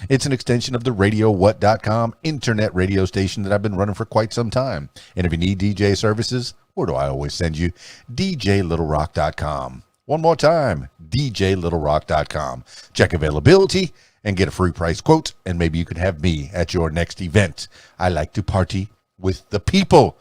It's an extension of the RadioWhat.com internet radio station that I've been running for quite some time. And if you need DJ services, where do I always send you? DJLittleRock.com. One more time, DJLittleRock.com. Check availability and get a free price quote, and maybe you can have me at your next event. I like to party with the people.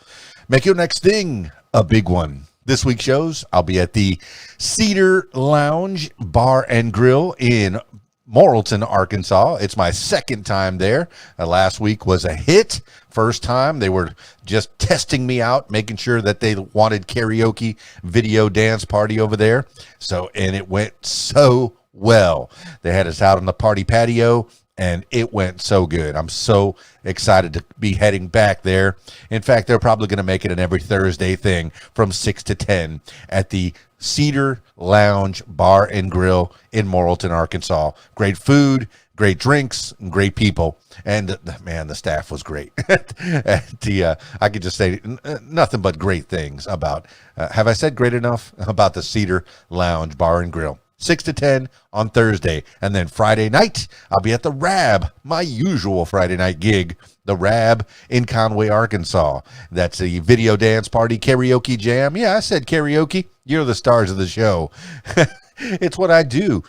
Make your next thing a big one. This week's shows, I'll be at the Cedar Lounge Bar and Grill in Morrilton, Arkansas. It's my second time there. Last week was a hit. First time, they were just testing me out, making sure that they wanted karaoke video dance party over there. And it went so well. They had us out on the party patio, and it went so good. I'm so excited to be heading back there. In fact, they're probably going to make it an every Thursday thing from 6 to 10 at the Cedar Lounge Bar and Grill in Morrilton, Arkansas. Great food, great drinks, and great people. And man, the staff was great. I could just say nothing but great things about, have I said great enough about the Cedar Lounge Bar and Grill? 6 to 10 on Thursday. And then Friday night, I'll be at the Rab, my usual Friday night gig, the Rab in Conway, Arkansas. That's a video dance party karaoke jam. Yeah, I said karaoke. You're the stars of the show. It's what I do.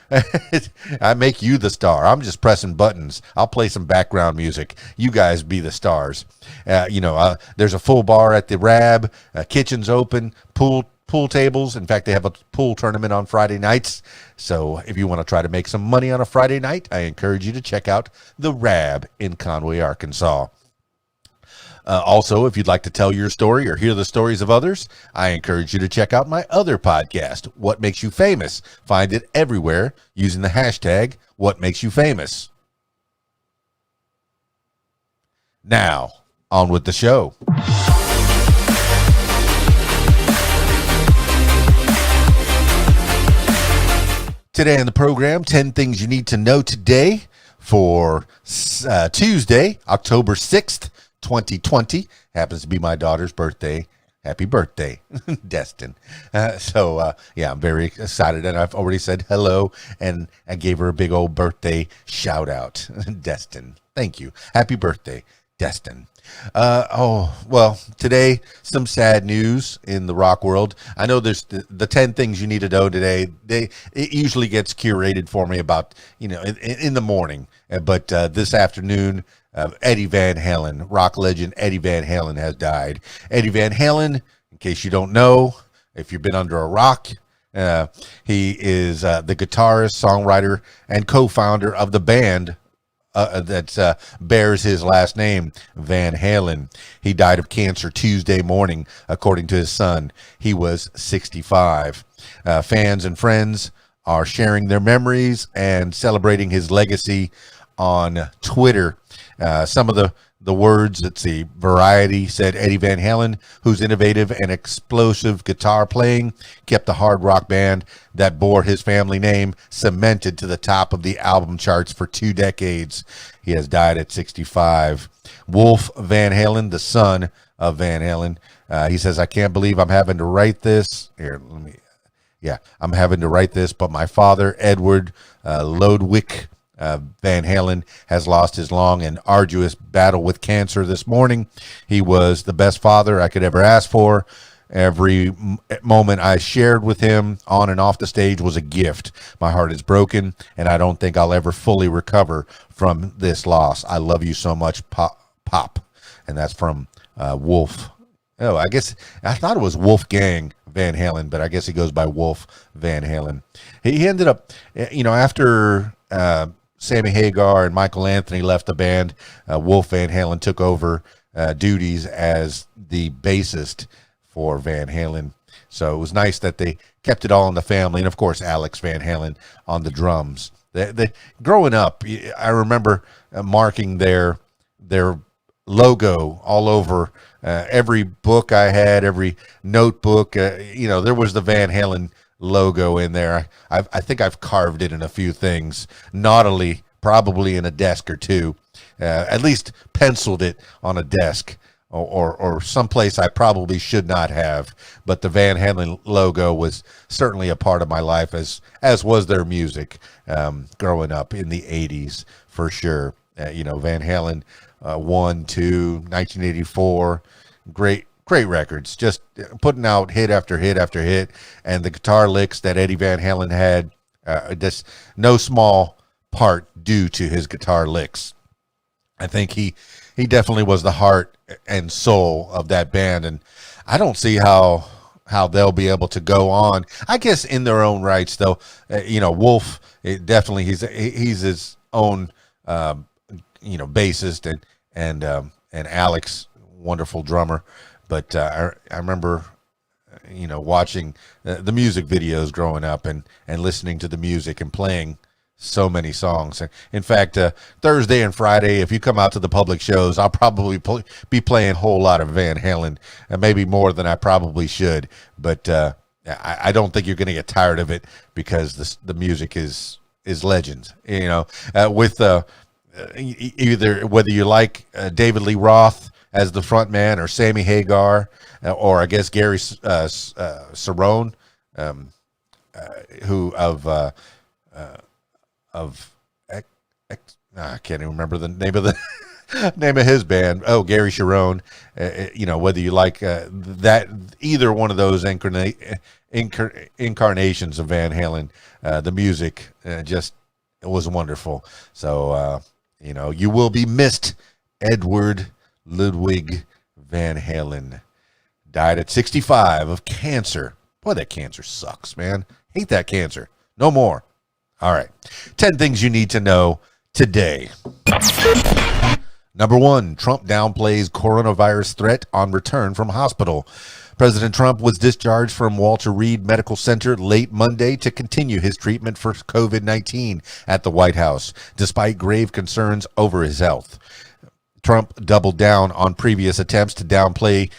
I make you the star. I'm just pressing buttons. I'll play some background music. You guys be the stars. There's a full bar at the Rab. Kitchen's open. Pool tables. In fact, they have a pool tournament on Friday nights. So if you want to try to make some money on a Friday night, I encourage you to check out the Rab in Conway, Arkansas. Also, if you'd like to tell your story or hear the stories of others, I encourage you to check out my other podcast, What Makes You Famous. Find it everywhere using the hashtag What Makes You Famous. Now, on with the show. Today on the program, 10 things you need to know today for Tuesday, October 6th, 2020. Happens to be my daughter's birthday. Happy birthday, Destin. I'm very excited, and I've already said hello, and I gave her a big old birthday shout out. Destin, thank you. Happy birthday, Destin. Today, some sad news in the rock world. I know there's the 10 things you need to know today. It usually gets curated for me about, in the morning. But this afternoon, Eddie Van Halen, rock legend Eddie Van Halen has died. Eddie Van Halen, in case you don't know, if you've been under a rock, he is the guitarist, songwriter, and co-founder of the band that bears his last name, Van Halen. He died of cancer Tuesday morning, according to his son. He was 65. Fans and friends are sharing their memories and celebrating his legacy on Twitter. Some of the words, let's see, Variety said Eddie Van Halen, whose innovative and explosive guitar playing kept the hard rock band that bore his family name cemented to the top of the album charts for 2 decades. He has died at 65. Wolf Van Halen, the son of Van Halen, he says, I can't believe I'm having to write this. I'm having to write this, but my father, Edward Lodwick Van Halen, has lost his long and arduous battle with cancer this morning. He was the best father I could ever ask for. Every moment I shared with him on and off the stage was a gift. My heart is broken, and I don't think I'll ever fully recover from this loss. I love you so much, Pop. And that's from Wolf. Oh, I guess I thought it was Wolfgang Van Halen, but I guess he goes by Wolf Van Halen. He ended up, after Sammy Hagar and Michael Anthony left the band, Wolf Van Halen took over duties as the bassist for Van Halen. So it was nice that they kept it all in the family. And, of course, Alex Van Halen on the drums. Growing up, I remember marking their logo all over every book I had, every notebook. There was the Van Halen logo in there. I think I've carved it in a few things, naughtily, probably in a desk or two, at least penciled it on a desk or someplace I probably should not have. But the Van Halen logo was certainly a part of my life, as was their music growing up in the 80s for sure. Van Halen, 1, 2, 1984, great records, just putting out hit after hit after hit. And the guitar licks that Eddie Van Halen had, just no small part due to his guitar licks. I think he definitely was the heart and soul of that band, and I don't see how they'll be able to go on. I guess in their own rights, though. Wolf, definitely he's his own bassist, and Alex, wonderful drummer. But I remember watching the music videos growing up and listening to the music and playing so many songs. In fact, Thursday and Friday, if you come out to the public shows, I'll probably be playing a whole lot of Van Halen, maybe more than I probably should. But I don't think you're going to get tired of it, because the music is legends. With either whether you like David Lee Roth as the front man, or Sammy Hagar, or I guess Gary Cerrone, who I can't even remember the name of the name of his band. Oh, Gary Sharon. Whether you like that, either one of those incarnations of Van Halen, the music just was wonderful. So you will be missed. Edward Ludwig Van Halen died at 65 of cancer. Boy, that cancer sucks, man. Hate that cancer. No more. All right. 10 things you need to know today. Number 1, Trump downplays coronavirus threat on return from hospital. President Trump was discharged from Walter Reed Medical Center late Monday to continue his treatment for COVID-19 at the White House, despite grave concerns over his health. Trump doubled down on previous attempts to downplay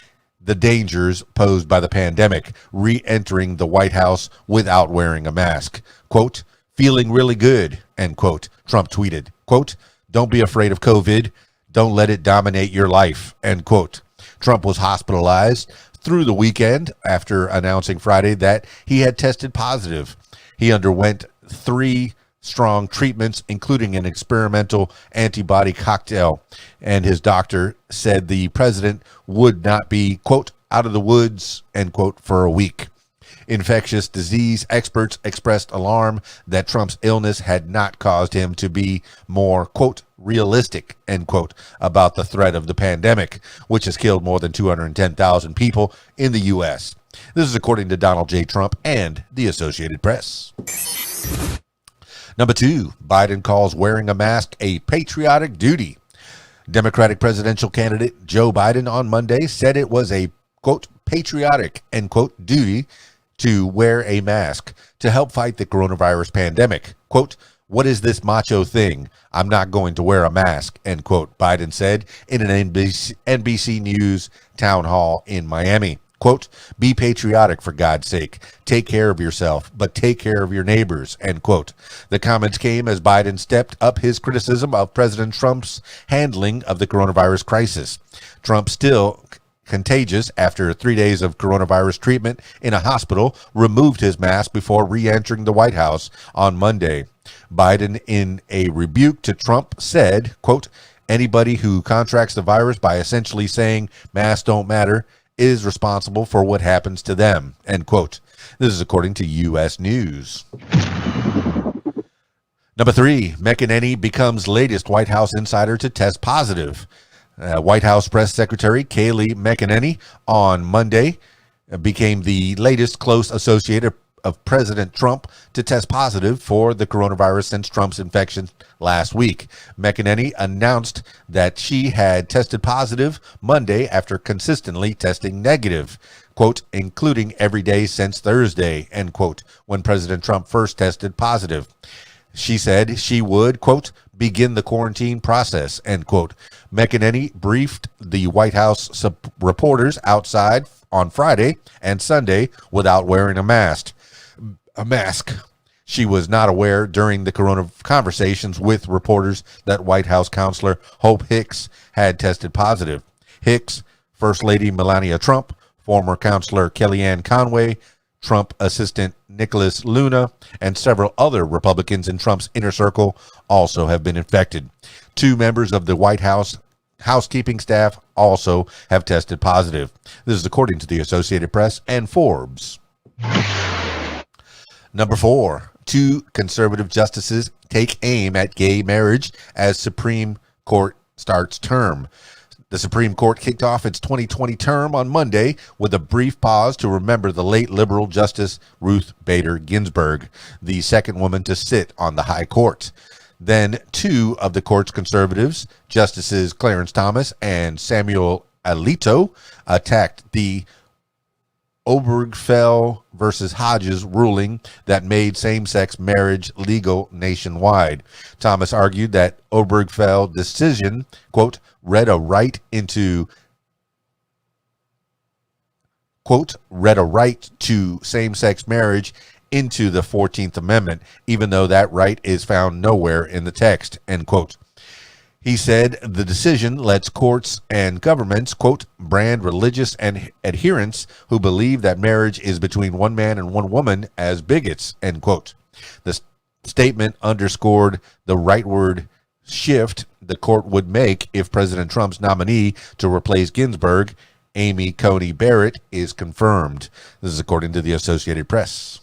the dangers posed by the pandemic, re-entering the White House without wearing a mask. Quote, "Feeling really good," end quote. Trump tweeted, quote, "Don't be afraid of COVID. Don't let it dominate your life," end quote. Trump was hospitalized through the weekend after announcing Friday that he had tested positive. He underwent 3 strong treatments, including an experimental antibody cocktail, and his doctor said the president would not be, quote, "out of the woods," end quote, for a week. Infectious disease experts expressed alarm that Trump's illness had not caused him to be more, quote, "realistic," end quote, about the threat of the pandemic, which has killed more than 210,000 people in the U.S. This is according to Donald J. Trump and the Associated Press. Number 2, Biden calls wearing a mask a patriotic duty. Democratic presidential candidate Joe Biden on Monday said it was a, quote, "patriotic," end quote, duty to wear a mask to help fight the coronavirus pandemic. Quote, "What is this macho thing? I'm not going to wear a mask," end quote, Biden said in an NBC News town hall in Miami. Quote, "Be patriotic, for God's sake. Take care of yourself, but take care of your neighbors," end quote. The comments came as Biden stepped up his criticism of President Trump's handling of the coronavirus crisis. Trump, still contagious after 3 days of coronavirus treatment in a hospital, removed his mask before re-entering the White House on Monday. Biden, in a rebuke to Trump, said, quote, "Anybody who contracts the virus by essentially saying masks don't matter is responsible for what happens to them," end quote. This is according to U.S. News. Number 3, McEnany becomes latest White House insider to test positive. White House Press Secretary Kayleigh McEnany on Monday became the latest close associate of President Trump to test positive for the coronavirus since Trump's infection last week. McEnany announced that she had tested positive Monday after consistently testing negative, quote, "including every day since Thursday," end quote, when President Trump first tested positive. She said she would, quote, "begin the quarantine process," end quote. McEnany briefed the White House reporters outside on Friday and Sunday without wearing a mask. She was not aware during the corona conversations with reporters that White House counselor Hope Hicks had tested positive. Hicks, First Lady Melania Trump, former counselor Kellyanne Conway, Trump assistant Nicholas Luna, and several other Republicans in Trump's inner circle also have been infected. 2 members of the White House housekeeping staff also have tested positive. This is according to the Associated Press and Forbes. Number 4, 2 conservative justices take aim at gay marriage as Supreme Court starts term. The Supreme Court kicked off its 2020 term on Monday with a brief pause to remember the late liberal Justice Ruth Bader Ginsburg, the second woman to sit on the High Court. Then 2 of the court's conservatives, Justices Clarence Thomas and Samuel Alito, attacked the Obergefell versus Hodges ruling that made same-sex marriage legal nationwide. Thomas argued that Obergefell decision, quote, read a right to same-sex marriage into the 14th Amendment, even though that right is found nowhere in the text, end quote. He said the decision lets courts and governments, quote, brand religious and adherents who believe that marriage is between one man and one woman as bigots, end quote. The statement underscored the rightward shift the court would make if President Trump's nominee to replace Ginsburg, Amy Coney Barrett, is confirmed. This is according to the Associated Press.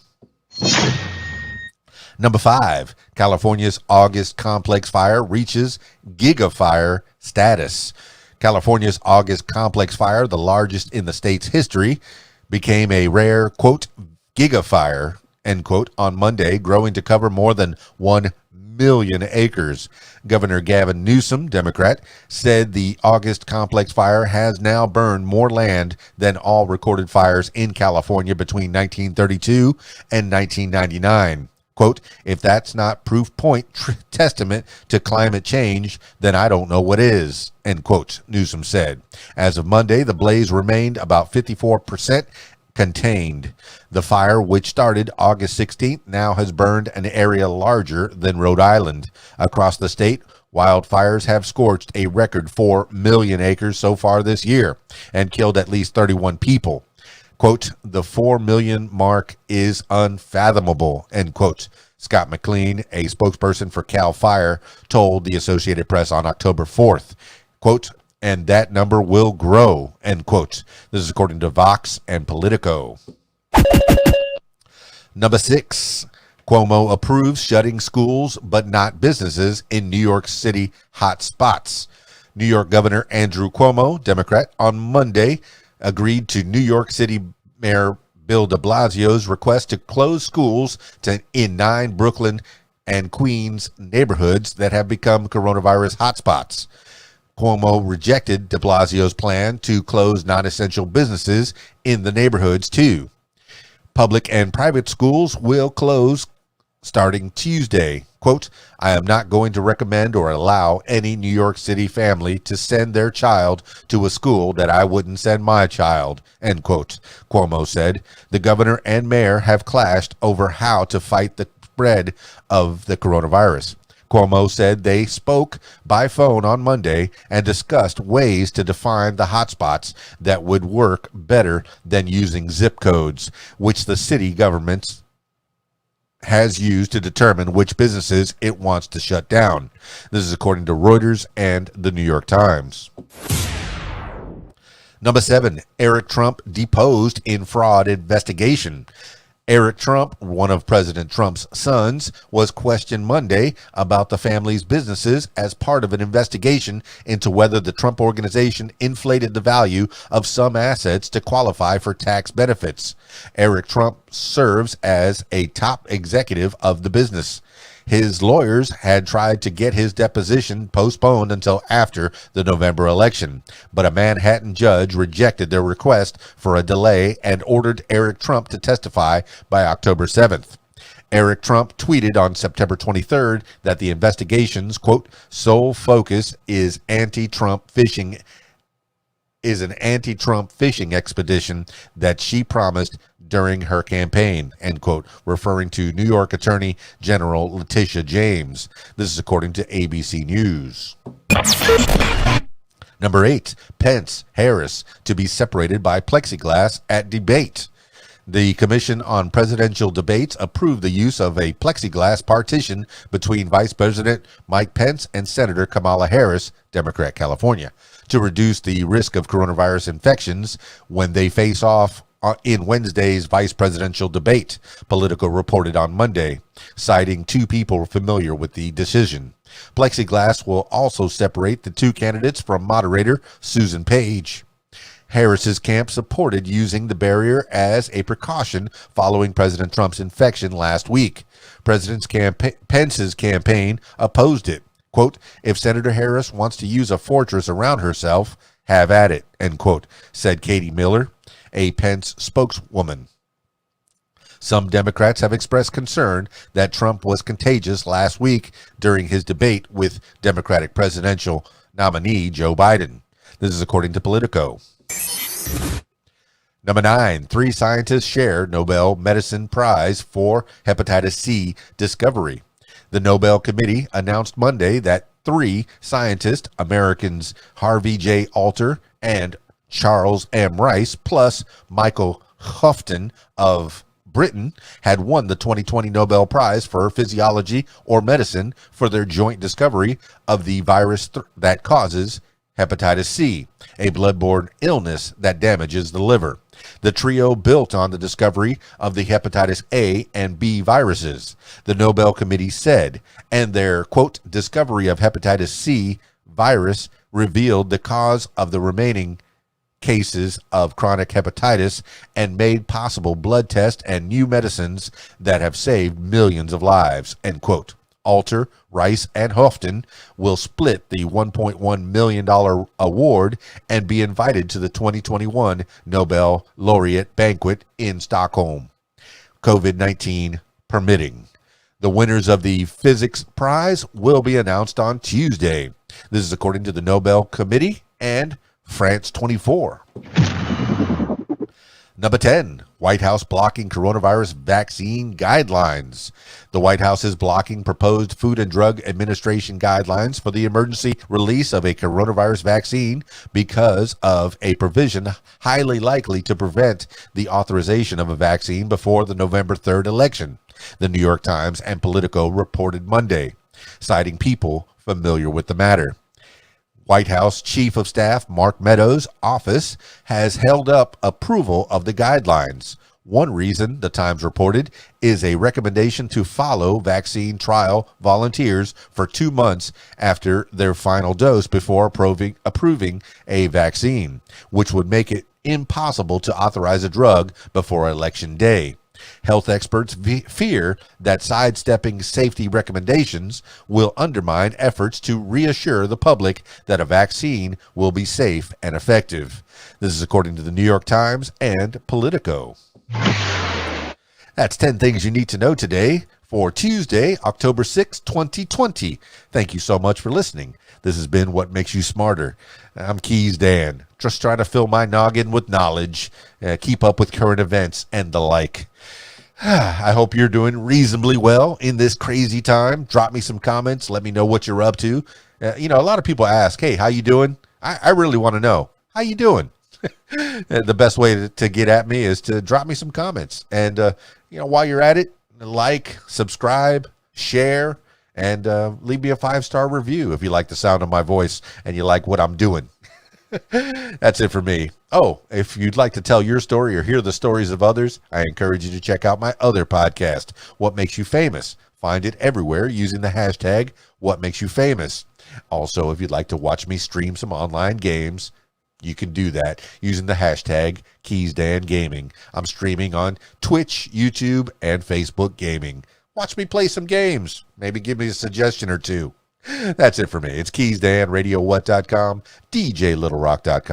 Number 5, California's August complex fire reaches Gigafire status. California's August complex fire, the largest in the state's history, became a rare, quote, Gigafire, end quote, on Monday, growing to cover more than 1 million acres. Governor Gavin Newsom, Democrat, said the August complex fire has now burned more land than all recorded fires in California between 1932 and 1999. Quote, if that's not proof point testament to climate change, then I don't know what is, end quote, Newsom said. As of Monday, the blaze remained about 54% contained. The fire, which started August 16th, now has burned an area larger than Rhode Island. Across the state, wildfires have scorched a record 4 million acres so far this year and killed at least 31 people. Quote, the 4 million mark is unfathomable, end quote. Scott McLean, a spokesperson for CAL FIRE, told the Associated Press on October 4th, quote, and that number will grow, end quote. This is according to Vox and Politico. Number 6, Cuomo approves shutting schools but not businesses in New York City hot spots. New York Governor Andrew Cuomo, Democrat, on Monday agreed to New York City Mayor Bill de Blasio's request to close schools in 9 Brooklyn and Queens neighborhoods that have become coronavirus hotspots. Cuomo rejected de Blasio's plan to close non-essential businesses in the neighborhoods too. Public and private schools will close starting Tuesday. Quote, I am not going to recommend or allow any New York City family to send their child to a school that I wouldn't send my child, end quote, Cuomo said. The governor and mayor have clashed over how to fight the spread of the coronavirus. Cuomo said they spoke by phone on Monday and discussed ways to define the hotspots that would work better than using zip codes, which the city government has used to determine which businesses it wants to shut down. This is according to Reuters and the New York Times. Number 7, Eric Trump deposed in fraud investigation. Eric Trump, one of President Trump's sons, was questioned Monday about the family's businesses as part of an investigation into whether the Trump organization inflated the value of some assets to qualify for tax benefits. Eric Trump serves as a top executive of the business. His lawyers had tried to get his deposition postponed until after the November election, but a Manhattan judge rejected their request for a delay and ordered Eric Trump to testify by October 7th. Eric Trump tweeted on September 23rd that the investigation's, quote, sole focus is an anti-Trump fishing expedition that she promised during her campaign, end quote, referring to New York Attorney General Letitia James. This is according to ABC News. Number 8, Pence Harris to be separated by plexiglass at debate. The Commission on Presidential Debates approved the use of a plexiglass partition between Vice President Mike Pence and Senator Kamala Harris, Democrat, California, to reduce the risk of coronavirus infections when they face off in Wednesday's vice presidential debate, Politico reported on Monday, citing two people familiar with the decision. Plexiglass will also separate the two candidates from moderator Susan Page. Harris's camp supported using the barrier as a precaution following President Trump's infection last week. Pence's campaign opposed it. Quote, if Senator Harris wants to use a fortress around herself, have at it, end quote, said Katie Miller, a Pence spokeswoman. Some Democrats have expressed concern that Trump was contagious last week during his debate with Democratic presidential nominee Joe Biden. This is according to Politico. Number 9, 3 scientists share Nobel Medicine Prize for hepatitis C discovery. The Nobel Committee announced Monday that 3 scientists, Americans Harvey J. Alter and Charles M. Rice, plus Michael Houghton of Britain, had won the 2020 Nobel Prize for Physiology or Medicine for their joint discovery of the virus that causes hepatitis C, a bloodborne illness that damages the liver. The trio built on the discovery of the hepatitis A and B viruses, the Nobel Committee said, and their, quote, discovery of hepatitis C virus revealed the cause of the remaining cases of chronic hepatitis and made possible blood tests and new medicines that have saved millions of lives, end quote. Alter, Rice, and Houghton will split the $1.1 million award and be invited to the 2021 Nobel laureate banquet in Stockholm, COVID-19 permitting. The winners of the Physics Prize will be announced on Tuesday. This is according to the Nobel Committee and France 24. Number 10, White House blocking coronavirus vaccine guidelines. The White House is blocking proposed Food and Drug Administration guidelines for the emergency release of a coronavirus vaccine because of a provision highly likely to prevent the authorization of a vaccine before the November 3rd election, the New York Times and Politico reported Monday, citing people familiar with the matter. White House Chief of Staff Mark Meadows' office has held up approval of the guidelines. One reason, the Times reported, is a recommendation to follow vaccine trial volunteers for 2 months after their final dose before approving a vaccine, which would make it impossible to authorize a drug before Election Day. Health experts fear that sidestepping safety recommendations will undermine efforts to reassure the public that a vaccine will be safe and effective. This is according to the New York Times and Politico. That's 10 things you need to know today for Tuesday, October 6, 2020. Thank you so much for listening. This has been What Makes You Smarter. I'm Keys Dan, just trying to fill my noggin with knowledge, keep up with current events and the like. I hope you're doing reasonably well in this crazy time. Drop me some comments. Let me know what you're up to. A lot of people ask, hey, how you doing? I really want to know. How you doing? The best way to get at me is to drop me some comments. And, while you're at it, like, subscribe, share, and leave me a 5-star review if you like the sound of my voice and you like what I'm doing. That's it for me. Oh, if you'd like to tell your story or hear the stories of others, I encourage you to check out my other podcast, What Makes You Famous. Find it everywhere using the hashtag What Makes You Famous. Also, if you'd like to watch me stream some online games, you can do that using the hashtag KeysDanGaming. I'm streaming on Twitch, YouTube, and Facebook Gaming. Watch me play some games. Maybe give me a suggestion or two. That's it for me. It's KeysDan, RadioWhat.com, DJLittleRock.com.